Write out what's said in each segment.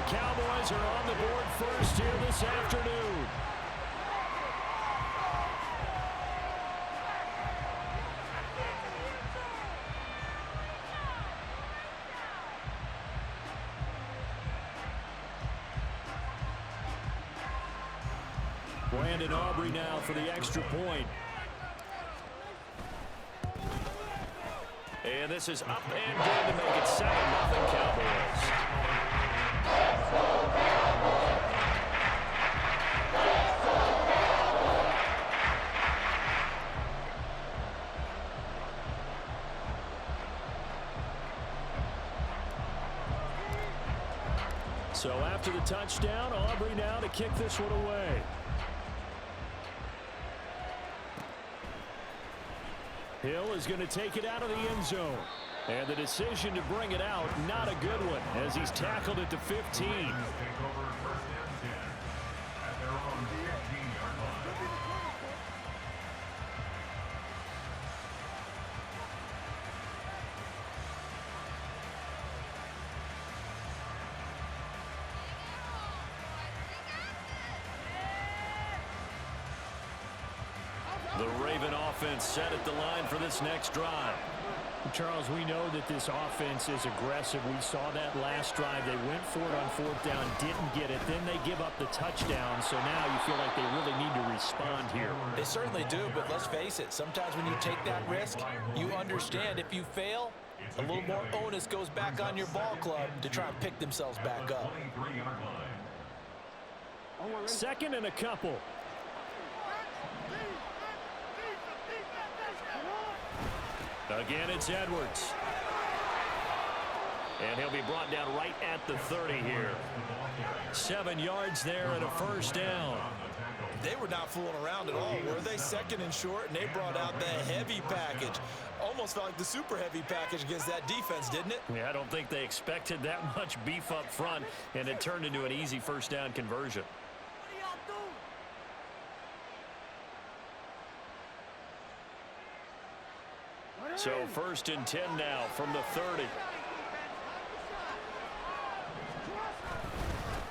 Cowboys are on the board first here this afternoon. Brandon Aubrey now for the extra point. And this is up and good to make it 7-0 Cowboys. So after the touchdown, Aubrey now to kick this one away. Hill is going to take it out of the end zone. And the decision to bring it out, not a good one, as he's tackled at the 15. The Raven offense set at the line for this next drive. Charles, we know that this offense is aggressive. We saw that last drive. They went for it on fourth down, didn't get it. Then they give up the touchdown. So now you feel like they really need to respond here. They certainly do, but let's face it. Sometimes when you take that risk, you understand if you fail, a little more onus goes back on your ball club to try and pick themselves back up. Second and a couple. Again, it's Edwards. And he'll be brought down right at the 30 here. 7 yards there and a first down. They were not fooling around at all, were they? Second and short, and they brought out the heavy package. Almost felt like the super heavy package against that defense, didn't it? Yeah, I don't think they expected that much beef up front, and it turned into an easy first down conversion. So first and 10 now from the 30.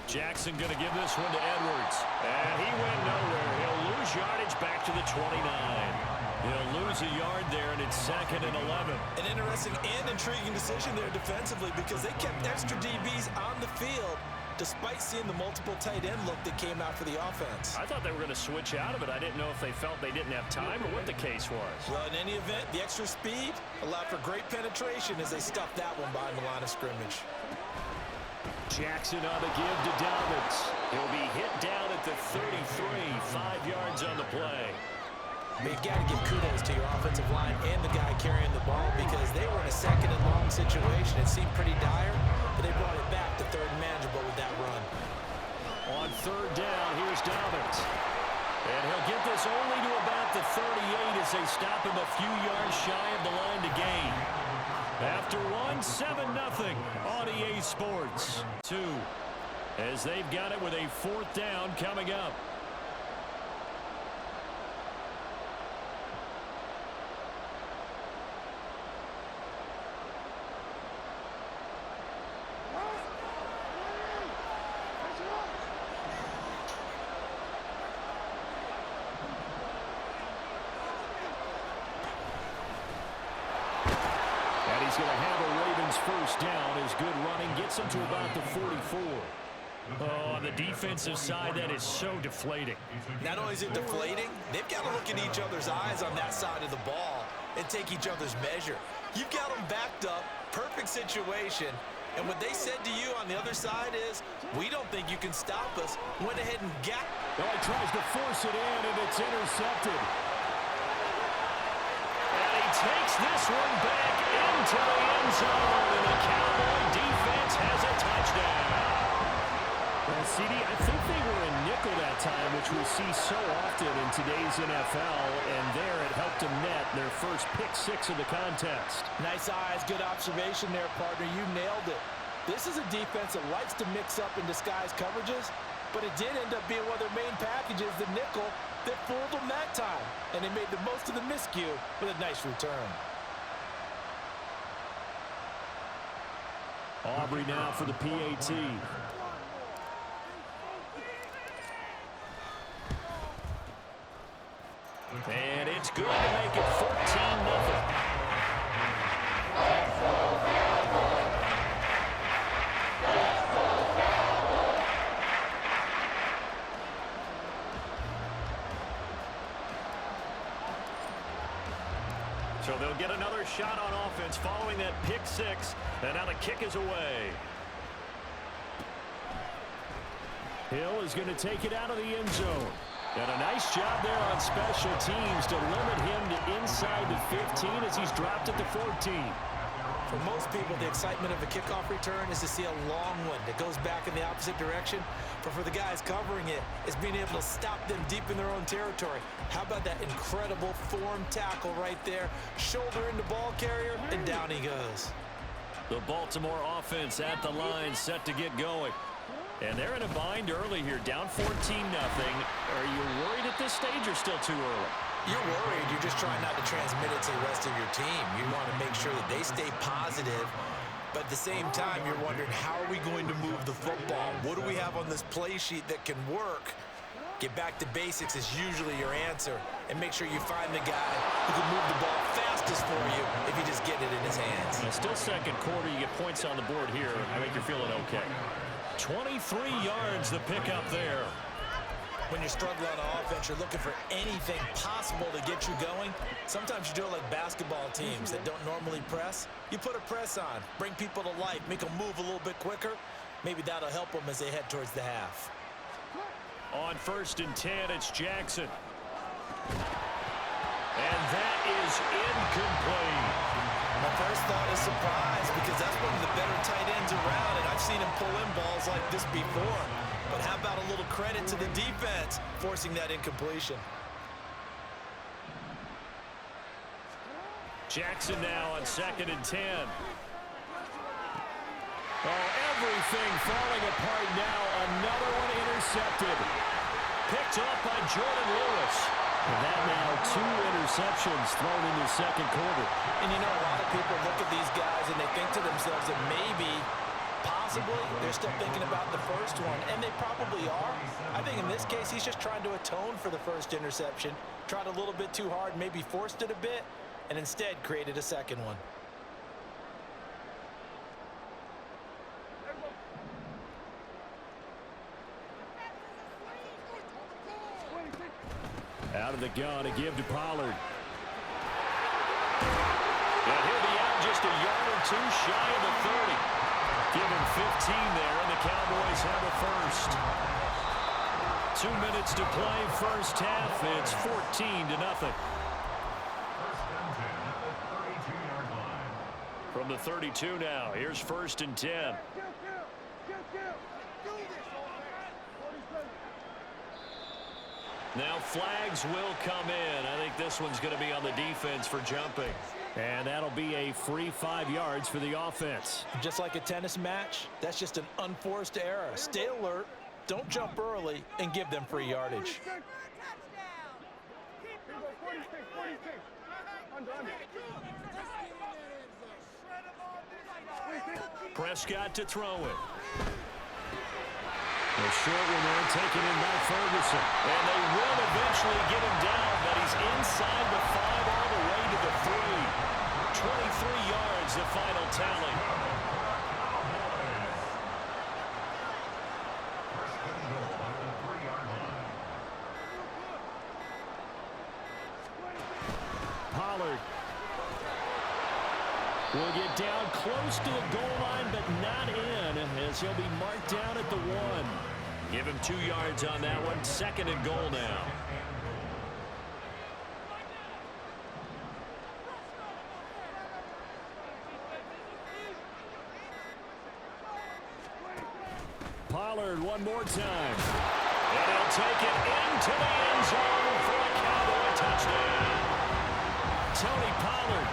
Jackson going to give this one to Edwards. And he went nowhere. He'll lose yardage back to the 29. He'll lose a yard there, and it's second and 11. An interesting and intriguing decision there defensively because they kept extra DBs on the field despite seeing the multiple tight end look that came out for the offense. I thought they were going to switch out of it. I didn't know if they felt they didn't have time or what the case was. Well, in any event, the extra speed allowed for great penetration as they stuffed that one behind the line of scrimmage. Jackson on the give to Dobbins. He'll be hit down at the 33, 5 yards on the play. You've got to give kudos to your offensive line and the guy carrying the ball because they were in a second and long situation. It seemed pretty dire, but they brought it back to third and manageable with that run. On third down, here's Dobbins. And he'll get this only to about the 38 as they stop him a few yards shy of the line to gain. After one, 7-0 on EA Sports. 2, as they've got it with a fourth down coming up. He's going to have a Ravens first down as good running gets him to about the 44. Oh, on the defensive side, that is so deflating. Not only is it deflating, they've got to look in each other's eyes on that side of the ball and take each other's measure. You've got them backed up, perfect situation, and what they said to you on the other side is, we don't think you can stop us. Went ahead and got. Well, he tries to force it in, and it's intercepted. And he takes this one back into the end zone, and the Cowboy defense has a touchdown. Well, CD, I think they were in nickel that time, which we see so often in today's NFL, and there it helped them net their first pick-6 of the contest. Nice eyes, good observation there, partner. You nailed it. This is a defense that likes to mix up and disguise coverages, but it did end up being one of their main packages, the nickel, that fooled them that time. And they made the most of the miscue with a nice return. Aubrey now for the PAT. And it's good to make it 14-0. So they'll get another shot on offense following that pick-6, and now the kick is away. Hill is going to take it out of the end zone. And a nice job there on special teams to limit him to inside the 15 as he's dropped at the 14. For most people, the excitement of a kickoff return is to see a long one that goes back in the opposite direction. But for the guys covering it, it's being able to stop them deep in their own territory. How about that incredible form tackle right there? Shoulder into ball carrier, and down he goes. The Baltimore offense at the line, set to get going. And they're in a bind early here, down 14-0. Are you worried at this stage or still too early? You're worried. You're just trying not to transmit it to the rest of your team. You want to make sure that they stay positive, but at the same time, you're wondering, how are we going to move the football? What do we have on this play sheet that can work? Get back to basics is usually your answer, and make sure you find the guy who can move the ball fastest for you if you just get it in his hands. Still second quarter, you get points on the board here. I think you're feeling okay. 23 yards the pickup there. When you're struggling on offense, you're looking for anything possible to get you going. Sometimes you do it like basketball teams that don't normally press. You put a press on, bring people to life, make them move a little bit quicker. Maybe that'll help them as they head towards the half. On 1st and 10, it's Jackson. And that is incomplete. My first thought is surprise, because that's one of the better tight ends around, and I've seen him pull in balls like this before. But how about a little credit to the defense forcing that incompletion? Jackson now on 2nd and 10. Oh, everything falling apart now. Another one intercepted. Picked off by Jordan Lewis. And that now 2 interceptions thrown in the second quarter. And you know, a lot of people look at these guys and they think to themselves that maybe, possibly, they're still thinking about the first one. And they probably are. I think in this case, he's just trying to atone for the first interception. Tried a little bit too hard, maybe forced it a bit, and instead created a second one. Out of the gun to give to Pollard. And he'll be out just a yard or two shy of the 30. Give him 15 there, and the Cowboys have a first. 2 minutes to play first half. It's 14-0. From the 32 now, here's 1st and 10. Now flags will come in. I think this one's going to be on the defense for jumping. And that'll be a free 5 yards for the offense. Just like a tennis match, that's just an unforced error. Stay alert, don't jump early, and give them free yardage. Prescott to throw it. A short one there, taken in by Ferguson. And they will eventually get him down, but he's inside the 5 all the way to the 3. 23 yards, the final tally. Pollard. Will get down close to the goal line, but not in, as he'll be marked down at the 1. Give him 2 yards on that one. 2nd and goal now. Pollard one more time. And he'll take it into the end zone for a Cowboy touchdown. Tony Pollard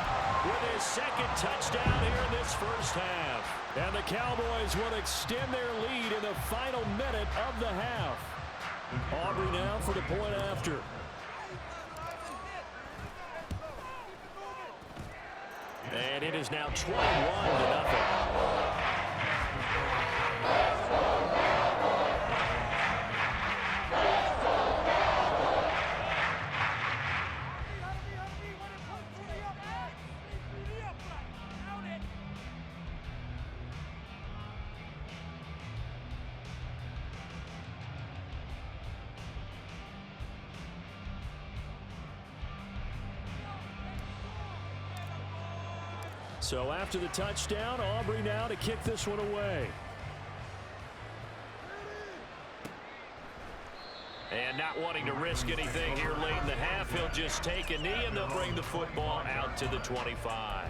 with his 2nd touchdown here in this first half. And the Cowboys will extend their lead in the final minute of the half. Aubrey now for the point after. And it is now 21-0. So after the touchdown, Aubrey now to kick this one away. And not wanting to risk anything here late in the half, he'll just take a knee and they'll bring the football out to the 25.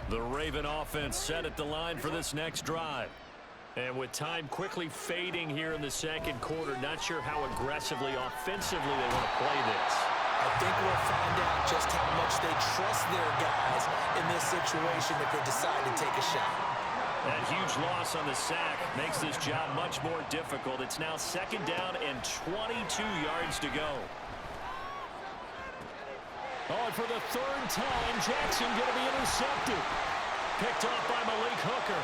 The Raven offense set at the line for this next drive. And with time quickly fading here in the 2nd quarter, not sure how aggressively, offensively they want to play this. I think we'll find out just how much they trust their guys in this situation if they decide to take a shot. That huge loss on the sack makes this job much more difficult. It's now 2nd down and 22 yards to go. Oh, and for the 3rd time, Jackson going to be intercepted. Picked off by Malik Hooker.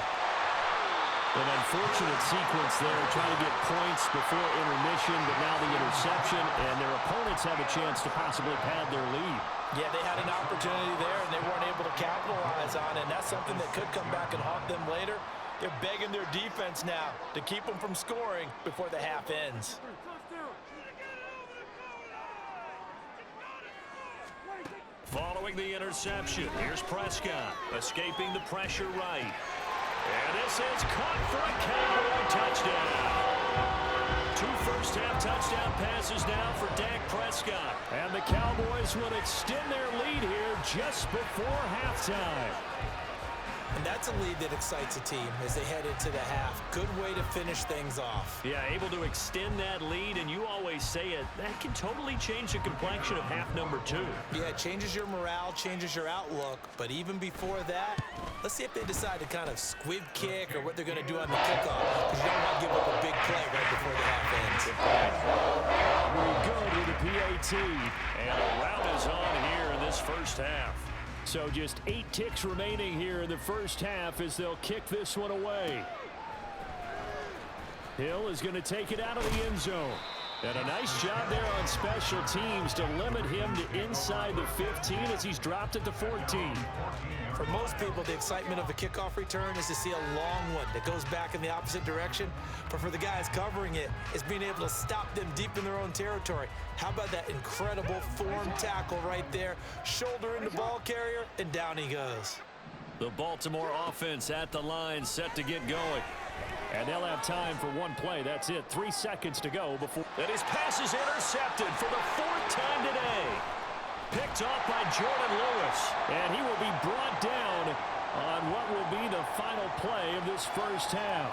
An unfortunate sequence there, trying to get points before intermission, but now the interception, and their opponents have a chance to possibly pad their lead. Yeah, they had an opportunity there, and they weren't able to capitalize on it, and that's something that could come back and haunt them later. They're begging their defense now to keep them from scoring before the half ends. Following the interception, here's Prescott, escaping the pressure right. And this is caught for a Cowboy touchdown. 2 first-half touchdown passes now for Dak Prescott. And the Cowboys will extend their lead here just before halftime. And that's a lead that excites a team as they head into the half. Good way to finish things off. Yeah, able to extend that lead, and you always say it, that can totally change the complexion of half number 2. Yeah, it changes your morale, changes your outlook, but even before that, let's see if they decide to kind of squib kick or what they're going to do on the kickoff, because you don't want to give up a big play right before the half ends. Very good with the PAT. And a rout is on here in this first half. So just 8 ticks remaining here in the first half as they'll kick this one away. Hill is going to take it out of the end zone. And a nice job there on special teams to limit him to inside the 15 as he's dropped at the 14. For most people, the excitement of a kickoff return is to see a long one that goes back in the opposite direction. But for the guys covering it, it's being able to stop them deep in their own territory. How about that incredible form tackle right there? Shoulder in the ball carrier, and down he goes. The Baltimore offense at the line, set to get going. And they'll have time for one play. That's it. 3 seconds to go before. And his pass is intercepted for the 4th time today. Picked off by Jordan Lewis. And he will be brought down on what will be the final play of this first half.